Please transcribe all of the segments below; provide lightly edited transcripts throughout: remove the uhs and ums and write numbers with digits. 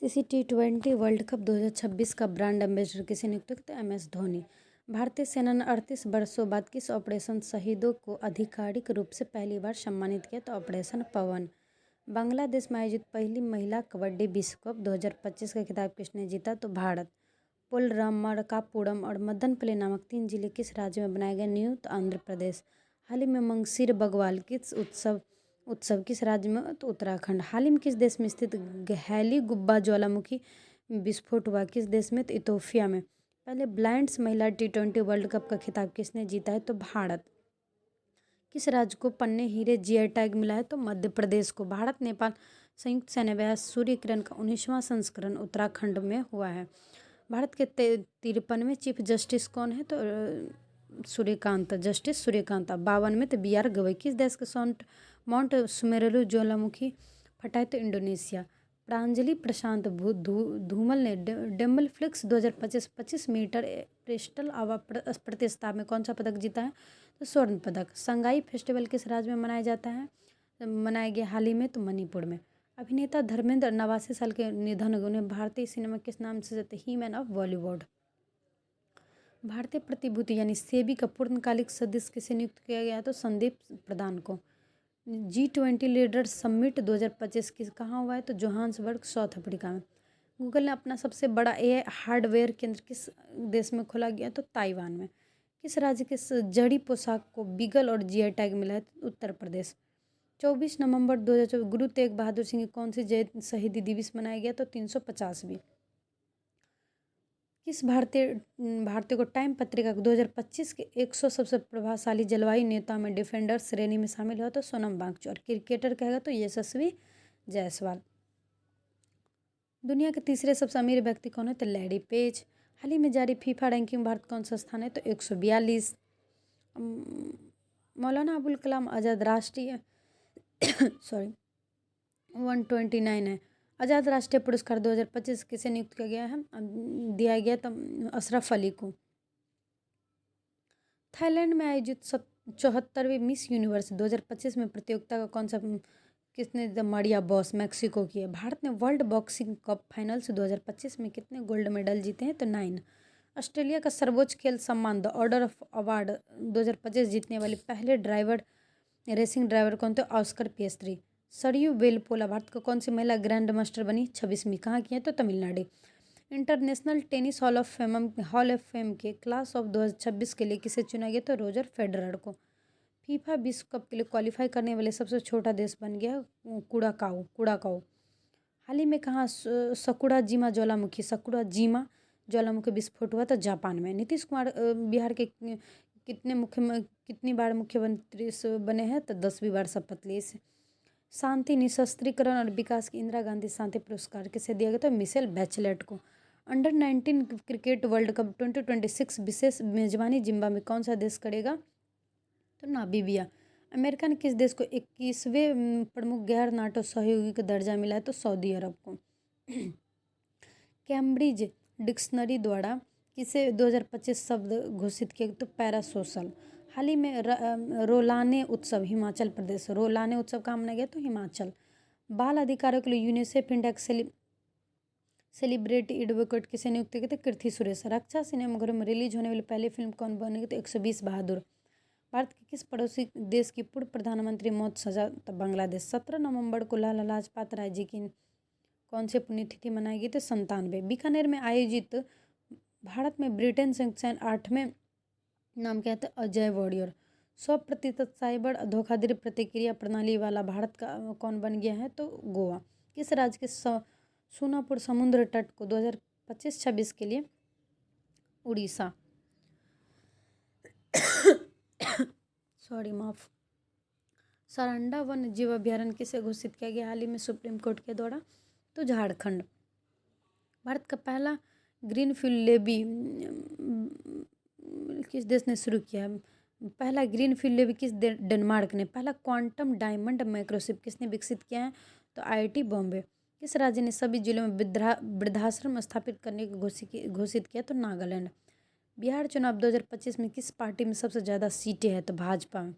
CC T20 world cup 2026 का brand ambassador किसे नियुक्त किया? तो MS धोनी। भारतीय सेना ने 38 वर्षों बाद किस ऑपरेशन शहीदों को आधिकारिक रूप से पहली बार सम्मानित किया? तो ऑपरेशन पवन। बांग्लादेश में आयोजित पहली महिला कबड्डी विश्व कप 2025 का खिताब किसने जीता? तो भारत। पोलराम, मरकापुरम और मदनपल्ली नामक 3 जिले किस राज्य में बनाए गए? न्यू तो आंध्र प्रदेश। हाल ही में मंगसीर बग्वाल किस उत्सव किस राज्य में? तो उत्तराखंड। हाल ही में किस देश में स्थित गहैली गुब्बा ज्वालामुखी विस्फोट हुआ? किस देश में? तो इथोपिया में। पहले ब्लाइंड्स महिला T20 वर्ल्ड कप का खिताब किसने जीता है? तो भारत। किस राज्य को पन्ने हीरे GI टैग मिला है? तो मध्य प्रदेश को। भारत नेपाल संयुक्त सैन्य अभ्यास सूर्य किरण का 19वां संस्करण उत्तराखंड में हुआ है। भारत के 53वें चीफ जस्टिस कौन है? तो सूर्यकांत, जस्टिस सूर्यकांत। 52 में तो BR गवई। किस देश के माउंट सुमेरु ज्वालामुखी फटा है? तो इंडोनेशिया। प्रांजलि प्रशांत धूमल ने डम्बल फ्लिक्स 2025 25 मीटर पिस्टल प्रतियोगिता में कौन सा पदक जीता है? तो स्वर्ण पदक। संगाई फेस्टिवल किस राज्य में मनाया जाता है? मनाया गया हाल ही में तो मणिपुर में। अभिनेता धर्मेंद्र 89 साल के निधन हो गए। उन्हें भारतीय सिनेमा किस नाम से जाते? ही मैन ऑफ बॉलीवुड। भारतीय प्रतिभूति यानी सेबी का पूर्णकालिक सदस्य किसे नियुक्त किया गया? तो संदीप प्रधान को। G20 लीडर्स समिट 2025 किस कहाँ हुआ है? तो जोहान्सबर्ग, साउथ अफ्रीका में। गूगल ने अपना सबसे बड़ा AI हार्डवेयर केंद्र किस देश में खोला गया? तो ताइवान में। किस राज्य के जड़ी पोशाक को बीगल और GI टैग मिला है? तो उत्तर प्रदेश। 24 नवंबर 2024 गुरु तेग बहादुर सिंह की कौन सी जयंती शहीदी दिवस मनाया गया? तो 350वीं। किस भारतीय को टाइम पत्रिका को 2025 के 100 सबसे प्रभावशाली जलवायु नेता में डिफेंडर श्रेणी में शामिल हुआ? तो सोनम वांगचुक। और क्रिकेटर कहेगा तो यशस्वी जायसवाल। दुनिया के तीसरे सबसे अमीर व्यक्ति कौन है? तो लैरी पेज। हाल ही में जारी फीफा रैंकिंग भारत कौन सा स्थान है? तो 142। मौलाना अबुल कलाम आज़ाद राष्ट्रीय सॉरी 129 है। आज़ाद राष्ट्रीय पुरस्कार 2025 किसे नियुक्त किया गया है? दिया गया तो अशरफ अली को। थाईलैंड में आयोजित 74वीं मिस यूनिवर्स 2025 में प्रतियोगिता का कौन सा किसने? मरिया बॉस मैक्सिको की है। भारत ने वर्ल्ड बॉक्सिंग कप फाइनल्स 2025 में कितने गोल्ड मेडल जीते हैं? तो 9। ऑस्ट्रेलिया का सर्वोच्च खेल सम्मान द ऑर्डर ऑफ अवार्ड 2025 जीतने वाले पहले रेसिंग ड्राइवर कौन थे? ऑस्कर पियस्त्री। सरयू वेलपोला भारत को कौन सी महिला ग्रैंड मास्टर बनी? 26वीं। कहाँ की है? तो Tamil Nadu. International tennis hall of fame के क्लास ऑफ 2026 के लिए किसे चुना गया? तो रोजर फेडरर को। फीफा विश्व कप के लिए क्वालिफाई करने वाले सबसे छोटा देश बन गया कुड़ाकाऊ। हाल ही में कहाँ सकुड़ा जिमा ज्वालामुखी विस्फोट हुआ? तो जापान में। नीतीश कुमार बिहार के कितनी बार मुख्यमंत्री बने हैं? तो 10वीं बार शपथ ली। शांति निशस्त्रीकरण और विकास की इंदिरा गांधी शांति पुरस्कार किसे दिया गया? तो मिशेल बैचलेट को। अंडर 19 क्रिकेट वर्ल्ड कप 2026 विशेष मेजबानी जिम्बाब्वे कौन सा देश करेगा? तो नामीबिया। अमेरिका ने किस देश को 21वें प्रमुख गैर नाटो सहयोगी का दर्जा मिला है? तो सऊदी अरब को। कैम्ब्रिज डिक्शनरी द्वारा किसे 2025 शब्द घोषित किया? तो पैरासोशल। हाल ही में रोलाने उत्सव हिमाचल प्रदेश। रोलाने उत्सव कहाँ मनाया गया? तो हिमाचल। बाल अधिकारों के लिए यूनिसेफ इंडिया सेलिब्रिटी एडवोकेट किसे नियुक्त किए थे? कीर्ति सुरेश। रक्षा सिनेमाघरों में रिलीज होने वाली पहली फिल्म कौन बनेगी? तो 120 बहादुर। भारत के किस पड़ोसी देश की पूर्व प्रधानमंत्री मौत सजा? तो बांग्लादेश। 17 नवंबर को लाला लाजपत राय जी की कौन सी पुण्यतिथि मनाई गई? तो 97। बीकानेर में आयोजित भारत में ब्रिटेन संयुक्त सैन्य 8वें नाम क्या है? अजय वॉरियर। 100% साइबर धोखाधड़ी प्रतिक्रिया प्रणाली वाला भारत का कौन बन गया है? तो गोवा। किस राज्य के सोनापुर समुद्र तट को 2025-26 के लिए उड़ीसा माफ। सारंडा वन्य जीव अभ्यारण्य किसे घोषित किया गया हाल ही में सुप्रीम कोर्ट के द्वारा? तो झारखंड। भारत का पहला ग्रीन फील्ड लेबी किस देश ने शुरू किया? पहला ग्रीन फील्ड लेबी किस डेनमार्क ने। पहला क्वांटम डायमंड माइक्रोचिप किसने विकसित किया है? तो IIT बॉम्बे। किस राज्य ने सभी जिलों में वृद्धाश्रम स्थापित करने की घोषित किया? तो नागालैंड। बिहार चुनाव 2025 में किस पार्टी में सबसे ज़्यादा सीटें हैं? तो भाजपा में।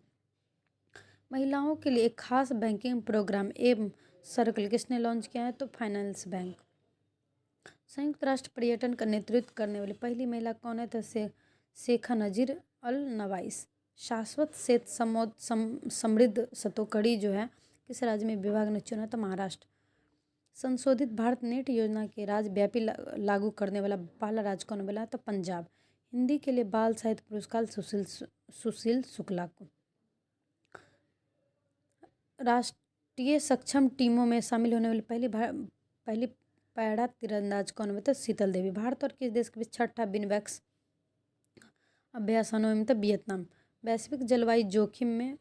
महिलाओं के लिए एक खास बैंकिंग प्रोग्राम एम सर्कल किसने लॉन्च किया है? तो फाइनेंस बैंक। संयुक्त राष्ट्र पर्यटन का नेतृत्व करने वाली पहली महिला कौन है? तो शेखा नजीर अल नवाइस। शाश्वत सेत समृद्ध सतोकड़ी जो है किस राज्य में विभाग ने चुना? तो महाराष्ट्र। संशोधित भारत नेट योजना के राज्यव्यापी लागू करने वाला पहला राज्य कौन बना? तो पंजाब। हिंदी के लिए बाल साहित्य पुरस्कार सुशील शुक्ला को। राष्ट्रीय सक्षम टीमों में शामिल होने वाली पहली पैरा तीरंदाज कौन है? तो शीतल देवी। भारत और किस देश के बीच छठा बिनवैक्स अभ्यास में? तो वियतनाम। वैश्विक जलवायु जोखिम में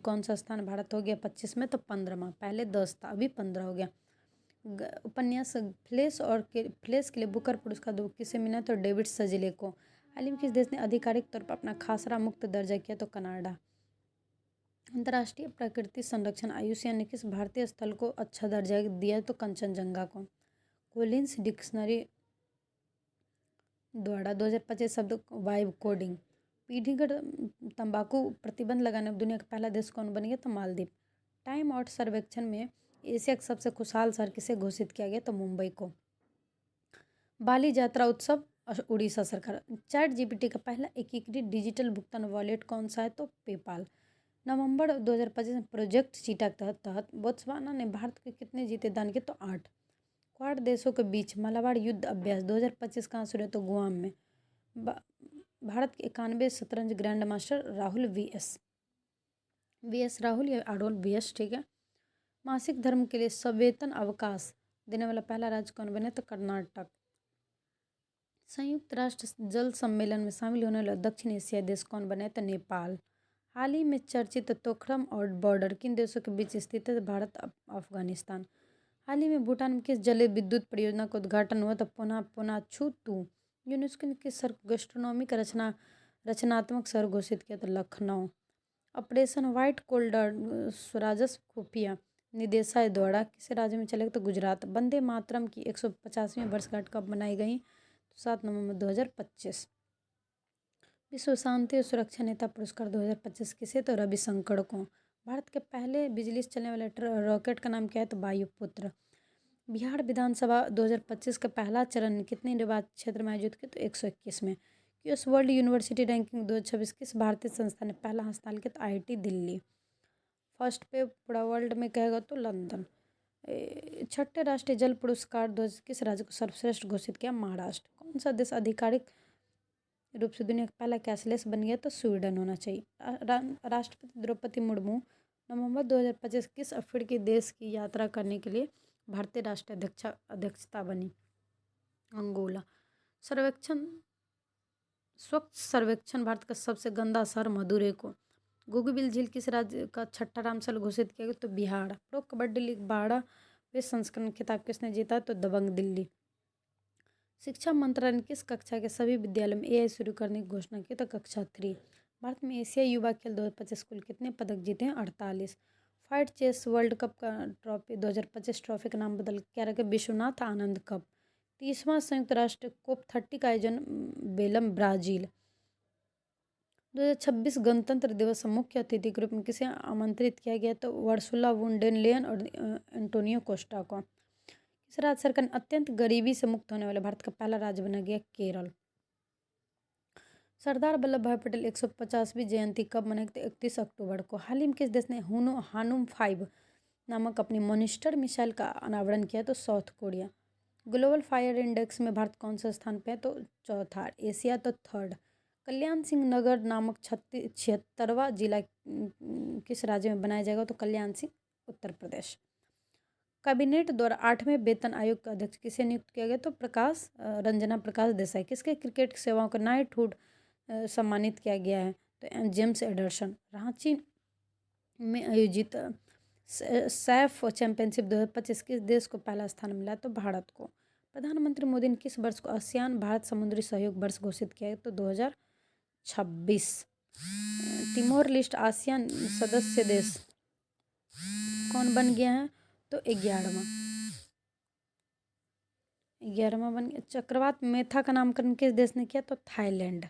कौन सा स्थान भारत हो गया? 25 में। तो 15वां। पहले 10 था, अभी 15 हो गया। उपन्यास फ्लेश के लिए बुकर पुरस्कार किसे मिला? तो डेविड सजले को। हाल ही में किस देश ने आधिकारिक तौर पर अपना खासरा मुक्त दर्जा किया? तो कनाडा। अंतर्राष्ट्रीय प्रकृति संरक्षण आयुष्मान ने किस भारतीय स्थल को अच्छा दर्जा दिया? तो कंचनजंगा को। कोलिंस डिक्शनरी द्वारा 2025 शब्द वाइब कोडिंग। पीढ़ीगत तंबाकू प्रतिबंध लगाने में दुनिया का पहला देश कौन बन गया? तो मालदीव। टाइम आउट सर्वेक्षण में एशिया का सबसे खुशहाल शहर किसे घोषित किया गया? तो मुंबई को। बाली यात्रा उत्सव उड़ीसा सरकार। चैट जीपीटी का पहला एकीकृत डिजिटल भुगतान वॉलेट कौन सा है? तो पेपाल। नवंबर 2025 में प्रोजेक्ट चीटा के तहत बोत्सवाना ने भारत के कितने जीते दान किए? तो 8। क्वाड देशों के बीच मालाबार युद्ध अभ्यास 2025 कहाँ शुरू है? तो गुआम में। भारत के 91 शतरंज grand master Rahul VS Rahul या आरोल वीएस, ठीक है। मासिक धर्म के लिए सवेतन अवकाश देने वाला पहला राज्य कौन बने? तो कर्नाटक। संयुक्त राष्ट्र जल सम्मेलन में शामिल होने वाला दक्षिण एशियाई देश कौन बने? तो नेपाल। हाल ही में चर्चित तोखरम और बॉर्डर किन देशों के बीच स्थित है? भारत अफगानिस्तान। हाल ही में भूटान में किस जल विद्युत परियोजना का उद्घाटन हुआ? तो पुनाछुतु। यूनेस्को ने किस शहर को गैस्ट्रोनॉमी का रचनात्मक शहर घोषित किया? तो लखनऊ। ऑपरेशन व्हाइट कोल्डर राजस्व खुफिया निदेशालय द्वारा किस राज्य में चलेगा? तो गुजरात। वंदे मातरम की 150वीं वर्षगांठ कब मनाई गई? तो 7 नवंबर 2025। विश्व शांति और सुरक्षा नेता पुरस्कार 2025 किसे? तो रविशंकर को। भारत के पहले बिजली से चलने वाले रॉकेट का नाम क्या है? तो वायुपुत्र। बिहार विधानसभा 2025 का पहला चरण कितने निर्वाचन क्षेत्र में आयोजित किया? तो 121 में। यूएस वर्ल्ड यूनिवर्सिटी रैंकिंग 2026 किस भारतीय संस्था ने पहला स्थान किया? तो आईआईटी दिल्ली। फर्स्ट पे पूरा वर्ल्ड में कहेगा तो लंदन। छठे राष्ट्रीय जल पुरस्कार किस राज्य को सर्वश्रेष्ठ घोषित किया? महाराष्ट्र। कौन सा देश आधिकारिक रूप से दुनिया का पहला कैशलेस बन गया? तो स्वीडन होना चाहिए। राष्ट्रपति द्रौपदी मुर्मू नवंबर 2025 किस अफ्रीकी देश की यात्रा करने के लिए भारतीय राष्ट्रीय अध्यक्षता बनी? अंगोला। स्वच्छ सर्वेक्षण भारत का सबसे गंदा शहर मदुरै को। गोगुबिल झील किस राज्य का छठा रामसल घोषित किया गया? तो बिहार। प्रो कबड्डी लीग 12वें संस्करण खिताब किसने जीता? तो दबंग दिल्ली। शिक्षा मंत्रालय ने किस कक्षा के सभी विद्यालयों में एआई शुरू करने की घोषणा की? तो कक्षा 3। भारत में एशियाई युवा खेल 2025 कुल कितने पदक जीते हैं? 48। फाइट चेस वर्ल्ड कप का ट्रॉफी 2025 ट्रॉफी का नाम बदल क्या रखा? विश्वनाथ आनंद कप। 30वां संयुक्त राष्ट्र कोप 30 का आयोजन बेलम ब्राजील। 2026 गणतंत्र दिवस मुख्य अतिथि के रूप में किसे आमंत्रित किया गया? तो वर्सुला वुन डेर लेयन और एंटोनियो कोस्टा को। किस राज्य सरकार ने अत्यंत गरीबी से मुक्त होने वाले भारत का पहला राज्य बना गया? केरल। सरदार वल्लभ भाई पटेल 150वीं जयंती कब मनाई? 31 अक्टूबर को। हाल ही में किस देश ने हानुम 5 नामक अपनी मॉनिस्टर मिसाइल का अनावरण किया? तो south Korea. Global fire index में भारत कौन सा स्थान पे है? तो चौथा। एशिया तो 3rd। कल्याण सिंह नगर नामक 76वां जिला किस राज्य में बनाया जाएगा? तो कल्याण सिंह उत्तर प्रदेश। कैबिनेट द्वारा 8वें वेतन आयोग का अध्यक्ष किसे नियुक्त किया गया? तो रंजना प्रकाश देसाई। किसके क्रिकेट सेवाओं को नाइटहुड सम्मानित किया गया है? तो जेम्स एडरसन। रांची में आयोजित सैफ चैंपियनशिप 2025 किस देश को पहला स्थान मिला? तो भारत को। प्रधानमंत्री मोदी ने किस वर्ष को आसियान भारत समुद्री सहयोग वर्ष घोषित किया है? तो 2026। तिमोर लिस्ट आसियान सदस्य देश कौन बन गया है? तो 11वां बन गया। चक्रवात मेथा का नामकरण किस देश ने किया? तो थाईलैंड।